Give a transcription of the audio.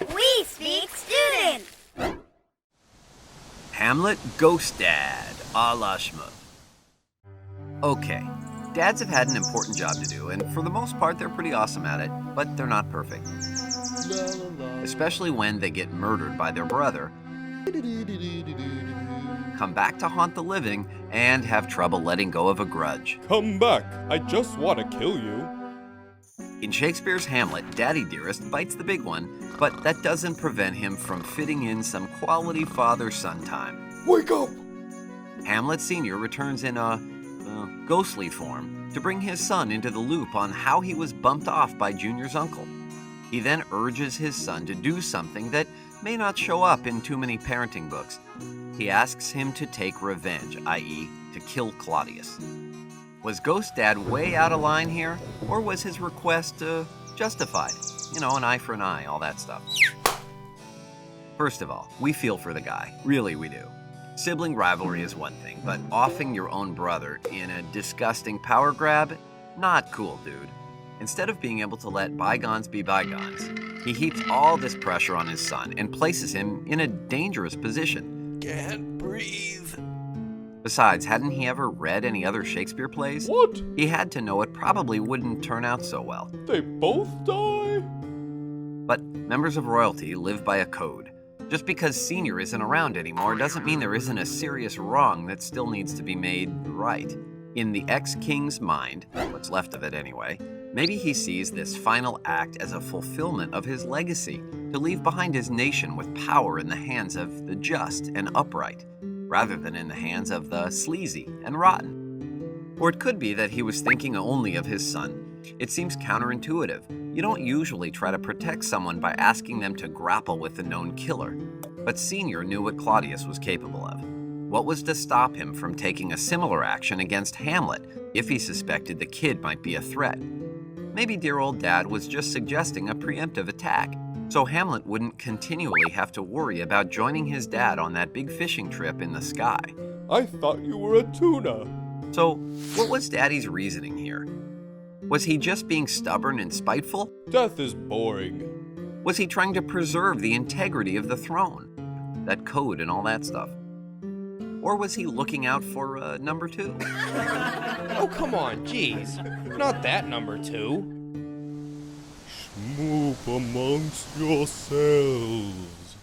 We speak student. Hamlet Ghost Dad, a la Shmoop. Okay, dads have had an important job to do, and for the most part, they're pretty awesome at it, but they're not perfect. Especially when they get murdered by their brother, come back to haunt the living, and have trouble letting go of a grudge. Come back, I just want to kill you. In Shakespeare's Hamlet, Daddy Dearest bites the big one, but that doesn't prevent him from fitting in some quality father-son time. Wake up! Hamlet Sr. returns in a ghostly form to bring his son into the loop on how he was bumped off by Junior's uncle. He then urges his son to do something that may not show up in too many parenting books. He asks him to take revenge, i.e., to kill Claudius. Was Ghost Dad way out of line here, or was his request justified? You know, an eye for an eye, all that stuff. First of all, we feel for the guy. Really, we do. Sibling rivalry is one thing, but offing your own brother in a disgusting power grab? Not cool, dude. Instead of being able to let bygones be bygones, he heaps all this pressure on his son and places him in a dangerous position. Can't breathe. Besides, hadn't he ever read any other Shakespeare plays? What? He had to know it probably wouldn't turn out so well. They both die? But members of royalty live by a code. Just because Senior isn't around anymore doesn't mean there isn't a serious wrong that still needs to be made right. In the ex-king's mind, what's left of it anyway, maybe he sees this final act as a fulfillment of his legacy, to leave behind his nation with power in the hands of the just and upright, rather than in the hands of the sleazy and rotten. Or it could be that he was thinking only of his son. It seems counterintuitive. You don't usually try to protect someone by asking them to grapple with the known killer. But Senior knew what Claudius was capable of. What was to stop him from taking a similar action against Hamlet if he suspected the kid might be a threat? Maybe dear old Dad was just suggesting a preemptive attack, so Hamlet wouldn't continually have to worry about joining his dad on that big fishing trip in the sky. I thought you were a tuna. So, what was Daddy's reasoning here? Was he just being stubborn and spiteful? Death is boring. Was he trying to preserve the integrity of the throne? That code and all that stuff? Or was he looking out for number two? Oh, come on, jeez. Not that number two. Shmoop amongst yourselves.